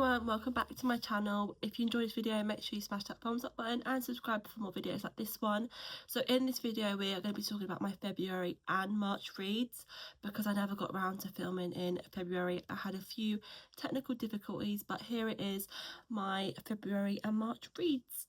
everyone, welcome back to my channel. If you enjoyed this video, make sure you smash that thumbs up button and subscribe for more videos like this one. So in this video we are going to be talking about my February and March reads, because I never got around to filming in February. I had a few technical difficulties, but here it is, my February and March reads.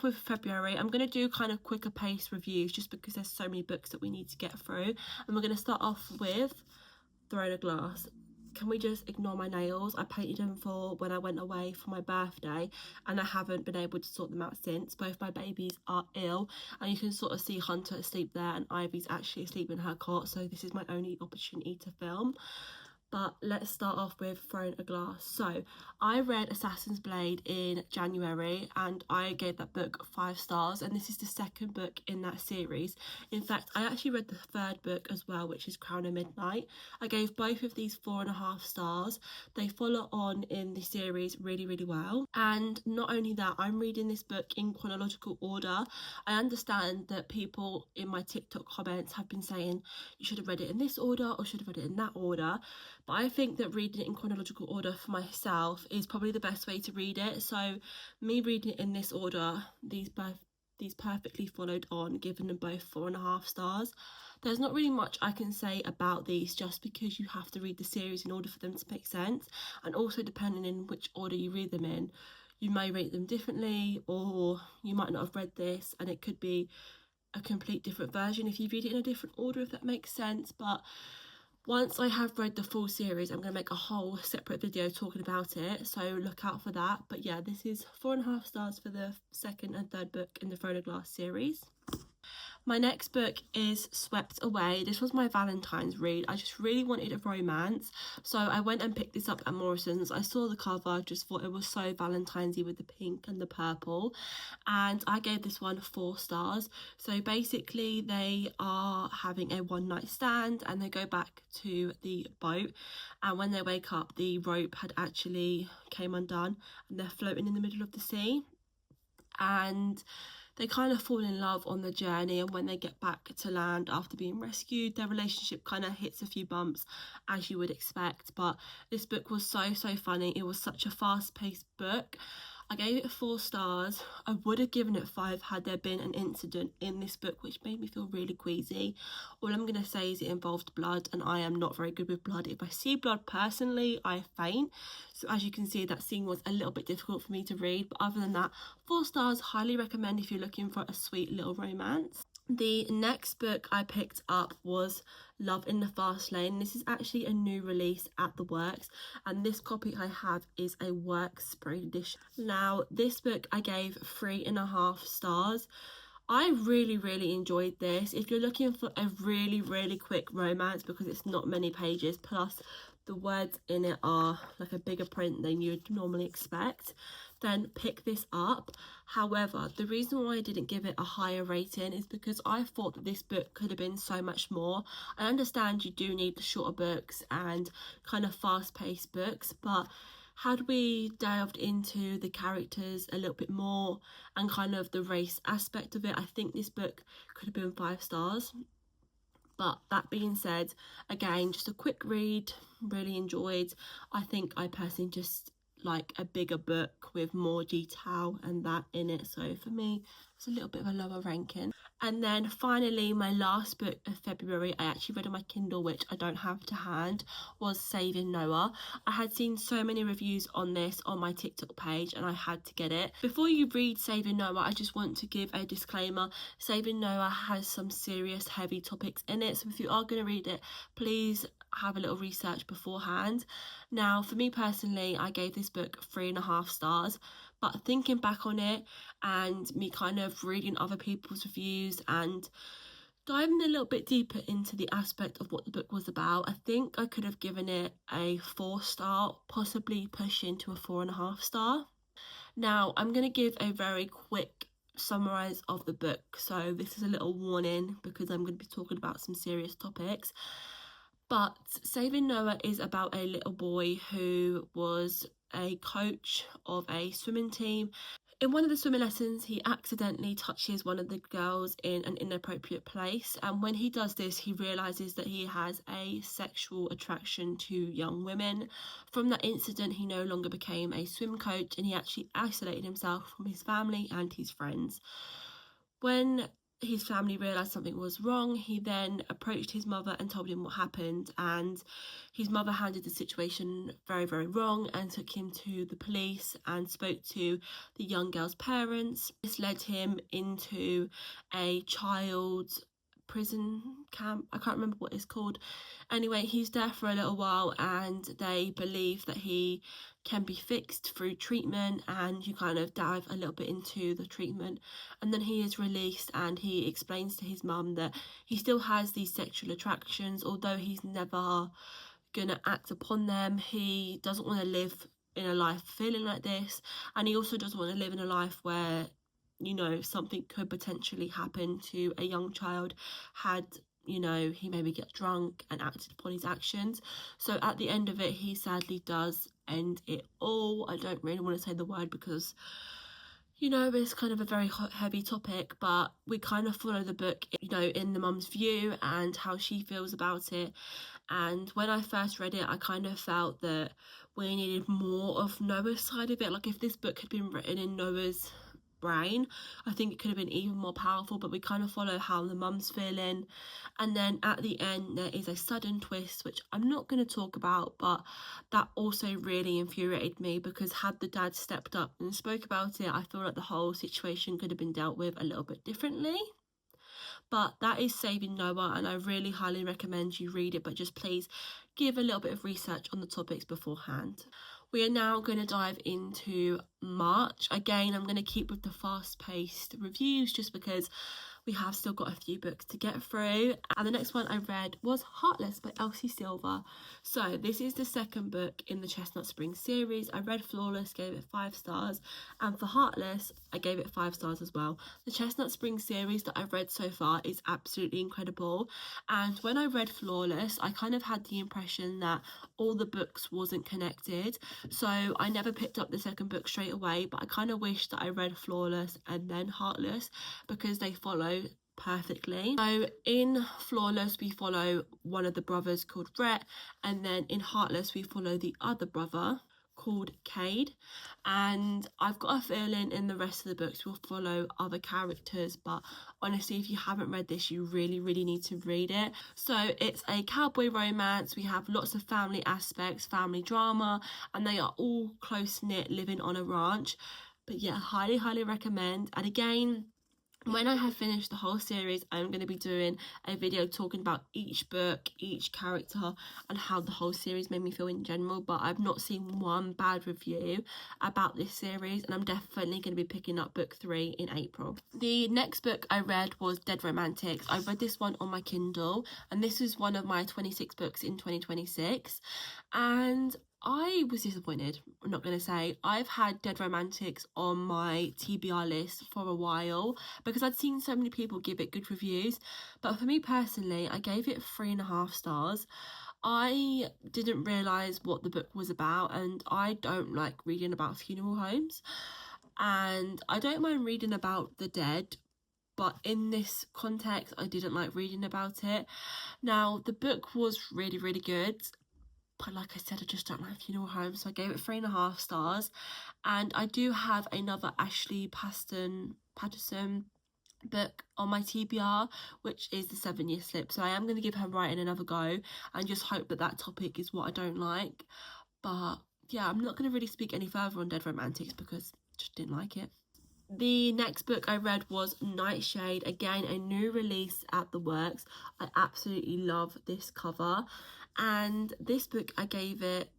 With February, I'm going to do kind of quicker pace reviews just because there's so many books that we need to get through, and we're going to start off with Throne of Glass. Can we just ignore my nails? I painted them for when I went away for my birthday and I haven't been able to sort them out since. Both my babies are ill and you can sort of see Hunter asleep there and Ivy's actually asleep in her cot, so this is my only opportunity to film. But let's start off with Throne of Glass. So I read Assassin's Blade in January and I gave that book 5 stars, and this is the second book in that series. In fact, I actually read the third book as well, which is Crown of Midnight. I gave both of these 4.5 stars. They follow on in the series really well, and not only that, I'm reading this book in chronological order. I understand that people in my TikTok comments have been saying you should have read it in this order or should have read it in that order, but I think that reading it in chronological order for myself is probably the best way to read it. So me reading it in this order, these perfectly followed on, giving them both 4.5 stars. There's not really much I can say about these, just because you have to read the series in order for them to make sense, and also depending in which order you read them in, you may rate them differently, or you might not have read this and it could be a complete different version if you read it in a different order, if that makes sense. But once I have read the full series, I'm going to make a whole separate video talking about it, so look out for that. But yeah, this is 4.5 stars for the second and third book in the Throne of Glass series. My next book is Swept Away. This was my Valentine's read. I just really wanted a romance, so I went and picked this up at Morrison's. I saw the cover, just thought it was so Valentine's-y with the pink and the purple, and I gave this one 4 stars. So basically they are having a one-night stand and they go back to the boat, and when they wake up the rope had actually came undone and they're floating in the middle of the sea, and they kind of fall in love on the journey. And when they get back to land after being rescued, their relationship kind of hits a few bumps, as you would expect. But this book was so funny. It was such a fast-paced book. I gave it 4 stars. I would have given it 5 had there been an incident in this book which made me feel really queasy. All I'm going to say is it involved blood, and I am not very good with blood. If I see blood personally, I faint. So as you can see, that scene was a little bit difficult for me to read. But other than that, 4 stars. Highly recommend if you're looking for a sweet little romance. The next book I picked up was Love in the Fast Lane. This is actually a new release at the Works, and this copy I have is a Works Spring edition. Now this book I gave 3.5 stars. I really enjoyed this. If you're looking for a really quick romance, because it's not many pages, plus the words in it are like a bigger print than you'd normally expect, then pick this up. However, the reason why I didn't give it a higher rating is because I thought that this book could have been so much more. I understand you do need the shorter books and kind of fast-paced books, but had we delved into the characters a little bit more and kind of the race aspect of it, I think this book could have been 5 stars. But that being said, again, just a quick read, really enjoyed. I think I personally just like a bigger book with more detail and that in it, so for me it's a little bit of a lower ranking. And then finally, my last book of February I actually read on my Kindle, which I don't have to hand, was Saving Noah. I had seen so many reviews on this on my TikTok page and I had to get it. Before you read Saving Noah, I just want to give a disclaimer. Saving Noah has some serious heavy topics in it, so if you are going to read it, please have a little research beforehand. Now for me personally, I gave this book 3.5 stars, but thinking back on it and me kind of reading other people's reviews and diving a little bit deeper into the aspect of what the book was about, I think I could have given it a 4 star, possibly pushing to a 4.5 star. Now I'm going to give a very quick summarize of the book, so this is a little warning because I'm going to be talking about some serious topics. But Saving Noah is about a little boy who was a coach of a swimming team. In one of the swimming lessons, he accidentally touches one of the girls in an inappropriate place, and when he does this, he realises that he has a sexual attraction to young women. From that incident, he no longer became a swim coach, and he actually isolated himself from his family and his friends. When his family realised something was wrong, he then approached his mother and told him what happened, and his mother handled the situation very, very wrong and took him to the police and spoke to the young girl's parents. This led him into a child prison camp. I can't remember what it's called. Anyway, he's there for a little while, and they believe that he can be fixed through treatment, and you kind of dive a little bit into the treatment, and then he is released, and he explains to his mum that he still has these sexual attractions, although he's never gonna act upon them. He doesn't want to live in a life feeling like this, and he also doesn't want to live in a life where, you know, something could potentially happen to a young child had, you know, he maybe get drunk and acted upon his actions. So at the end of it, he sadly does end it all. I don't really want to say the word because, you know, it's kind of a very heavy topic, but we kind of follow the book, you know, in the mum's view and how she feels about it. And when I first read it, I kind of felt that we needed more of Noah's side of it. Like, if this book had been written in Noah's brain, I think it could have been even more powerful, but we kind of follow how the mum's feeling. And then at the end, there is a sudden twist, which I'm not going to talk about, but that also really infuriated me, because had the dad stepped up and spoke about it, I feel like the whole situation could have been dealt with a little bit differently. But that is Saving Noah, and I really highly recommend you read it, but just please give a little bit of research on the topics beforehand. We are now going to dive into March. Again, I'm going to keep with the fast-paced reviews just because we have still got a few books to get through. And the next one I read was Heartless by Elsie Silver. So this is the second book in the Chestnut Springs series. I read Flawless, gave it 5 stars, and for Heartless, I gave it 5 stars as well. The Chestnut Springs series that I've read so far is absolutely incredible. And when I read Flawless, I kind of had the impression that all the books wasn't connected. So I never picked up the second book straight away, but I kind of wish that I read Flawless and then Heartless, because they follow perfectly. So in Flawless, we follow one of the brothers called Rhett, and then in Heartless, we follow the other brother called Cade. And I've got a feeling in the rest of the books we'll follow other characters, but honestly, if you haven't read this, you really need to read it. So it's a cowboy romance. We have lots of family aspects, family drama, and they are all close-knit, living on a ranch. But yeah, highly recommend. And again, when I have finished the whole series, I'm going to be doing a video talking about each book, each character, and how the whole series made me feel in general. But I've not seen one bad review about this series, and I'm definitely going to be picking up book 3 in April. The next book I read was Dead Romantics. I read this one on my Kindle, and this is one of my 26 books in 2026. And I was disappointed, I'm not going to say. I've had Dead Romantics on my TBR list for a while because I'd seen so many people give it good reviews. But for me personally, I gave it 3.5 stars. I didn't realise what the book was about, and I don't like reading about funeral homes. And I don't mind reading about the dead, but in this context, I didn't like reading about it. Now, the book was really good, but like I said, I just don't like funeral homes, so I gave it 3.5 stars. And I do have another Ashley Patterson book on my TBR, which is The 7-Year Slip, so I am going to give her writing another go and just hope that that topic is what I don't like. But yeah, I'm not going to really speak any further on Dead Romantics because I just didn't like it. The next book I read was Nightshade. Again, a new release at the works. I absolutely love this cover, and this book I gave it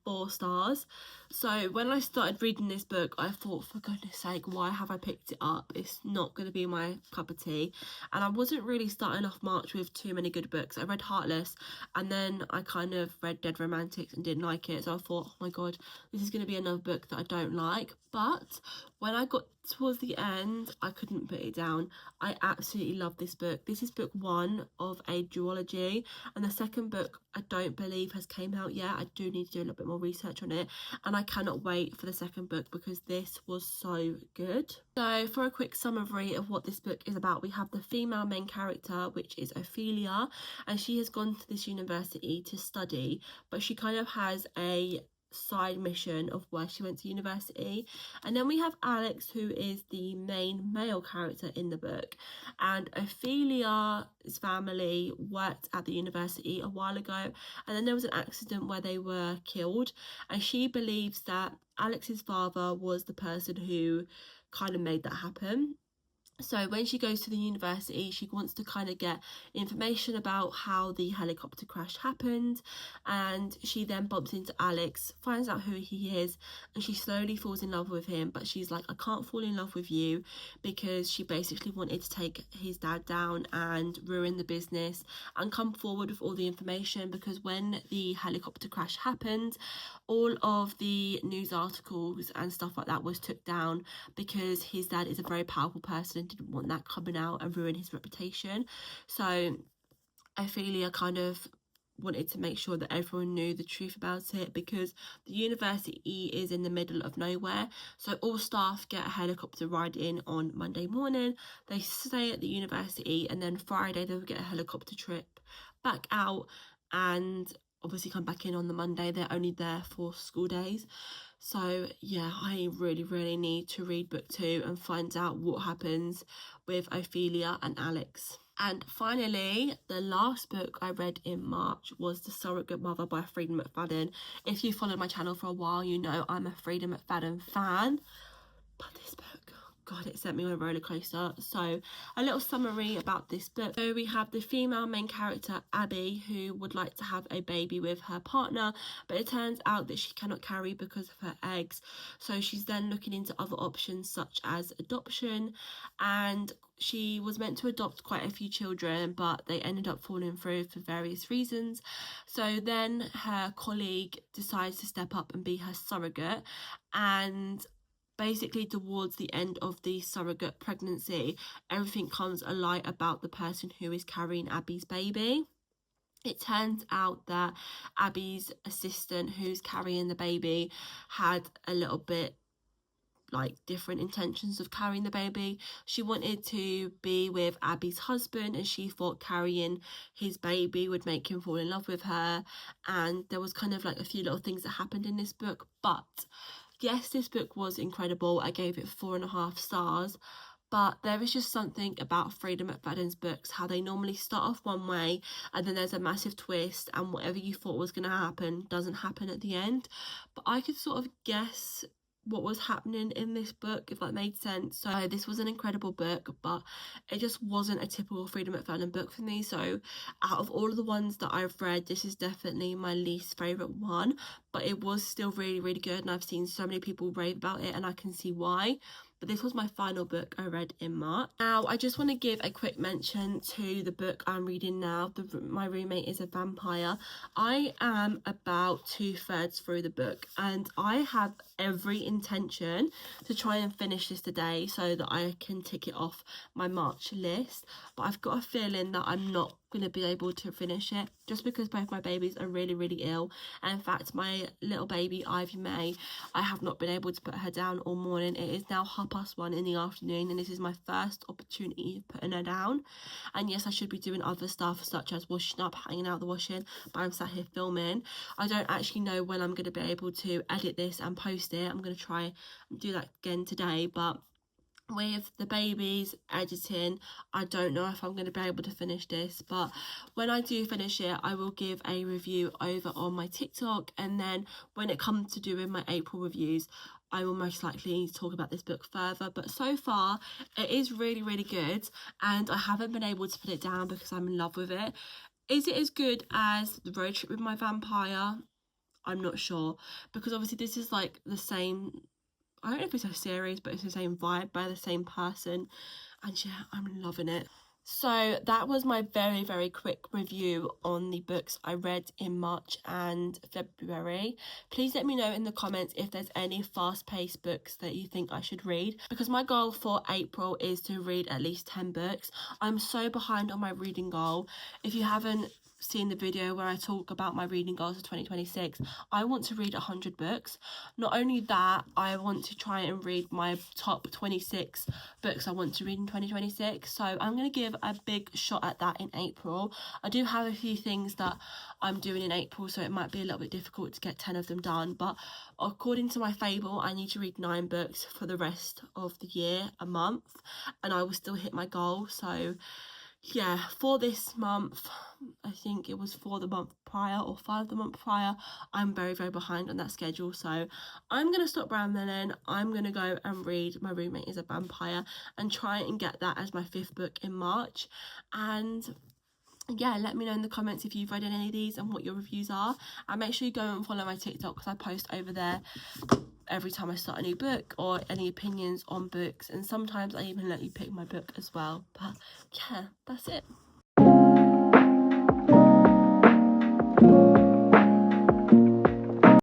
4 stars. So when I started reading this book, I thought, for goodness sake, why have I picked it up? It's not going to be my cup of tea. And I wasn't really starting off March with too many good books. I read Heartless, and then I kind of read Dead Romantics and didn't like it. So I thought, oh my god, this is going to be another book that I don't like. But when I got towards the end, I couldn't put it down. I absolutely love this book. This is book 1 of a duology, and the second book I don't believe has came out yet. I do need to do a little bit more research on it, and I cannot wait for the second book because this was so good. So for a quick summary of what this book is about, we have the female main character, which is Ophelia, and she has gone to this university to study, but she kind of has a side mission of where she went to university. And then we have Alex, who is the main male character in the book, and Ophelia's family worked at the university a while ago, and then there was an accident where they were killed, and she believes that Alex's father was the person who kind of made that happen. So when she goes to the university, she wants to kind of get information about how the helicopter crash happened, and she then bumps into Alex, finds out who he is, and she slowly falls in love with him. But she's like, I can't fall in love with you, because she basically wanted to take his dad down and ruin the business and come forward with all the information, because when the helicopter crash happened, all of the news articles and stuff like that was took down because his dad is a very powerful person and didn't want that coming out and ruin his reputation. So Ophelia kind of wanted to make sure that everyone knew the truth about it, because the university is in the middle of nowhere. So all staff get a helicopter ride in on Monday morning, they stay at the university, and then Friday they'll get a helicopter trip back out and obviously come back in on the Monday. They're only there for school days. So yeah, I really need to read book 2 and find out what happens with Ophelia and Alex. And finally, the last book I read in March was The Surrogate Mother by Freida McFadden. If you followed my channel for a while, you know I'm a Freida McFadden fan. But this book, God, it sent me on a roller coaster. So a little summary about this book. So we have the female main character, Abby, who would like to have a baby with her partner, but it turns out that she cannot carry because of her eggs. So she's then looking into other options such as adoption, and she was meant to adopt quite a few children, but they ended up falling through for various reasons. So then her colleague decides to step up and be her surrogate, and basically towards the end of the surrogate pregnancy, everything comes alight about the person who is carrying Abby's baby. It turns out that Abby's assistant, who's carrying the baby, had a little bit like different intentions of carrying the baby. She wanted to be with Abby's husband, and she thought carrying his baby would make him fall in love with her. And there was kind of like a few little things that happened in this book, but yes, this book was incredible. I gave it 4.5 stars. But there is just something about Freida McFadden's books, how they normally start off one way and then there's a massive twist, and whatever you thought was going to happen doesn't happen at the end. But I could sort of guess what was happening in this book, if that made sense. So this was an incredible book, but it just wasn't a typical Freida McFadden book for me. So out of all of the ones that I've read, this is definitely my least favourite one, but it was still really good, and I've seen so many people rave about it and I can see why. But this was my final book I read in March. Now, I just want to give a quick mention to the book I'm reading now, My Roommate is a Vampire. I am about 2/3 through the book, and I have every intention to try and finish this today so that I can tick it off my March list. But I've got a feeling that I'm not going to be able to finish it, just because both my babies are really ill. And in fact, my little baby Ivy May, I have not been able to put her down all morning. It is now 1:30 in the afternoon, and this is my first opportunity of putting her down. And yes, I should be doing other stuff such as washing up, hanging out the washing, but I'm sat here filming. I don't actually know when I'm going to be able to edit this and post it. I'm going to try and do that again today, but with the babies, editing, I don't know if I'm going to be able to finish this. But when I do finish it, I will give a review over on my TikTok, and then when it comes to doing my April reviews, I will most likely talk about this book further. But so far it is really good, and I haven't been able to put it down because I'm in love with it. Is it as good as The Road Trip with My Vampire? I'm not sure, because obviously this is like the same, I don't know if it's a series, but it's the same vibe by the same person, and yeah, I'm loving it. So that was my very, very quick review on the books I read in March and February. Please let me know in the comments if there's any fast-paced books that you think I should read, because my goal for April is to read at least 10 books. I'm so behind on my reading goal. If you haven't seen the video where I talk about my reading goals for 2026, I want to read 100 books. Not only that, I want to try and read my top 26 books I want to read in 2026, so I'm going to give a big shot at that in April. I do have a few things that I'm doing in April, so it might be a little bit difficult to get 10 of them done, but according to my fable, I need to read 9 books for the rest of the year, a month, and I will still hit my goal. So yeah, for this month, I think it was for the month prior or 5 the month prior, I'm very, very behind on that schedule. So I'm going to stop rambling. I'm going to go and read My Roommate is a Vampire and try and get that as my 5th book in March. And yeah, let me know in the comments if you've read any of these and what your reviews are. And make sure you go and follow my TikTok, because I post over there every time I start a new book or any opinions on books, and sometimes I even let you pick my book as well. But yeah, that's it.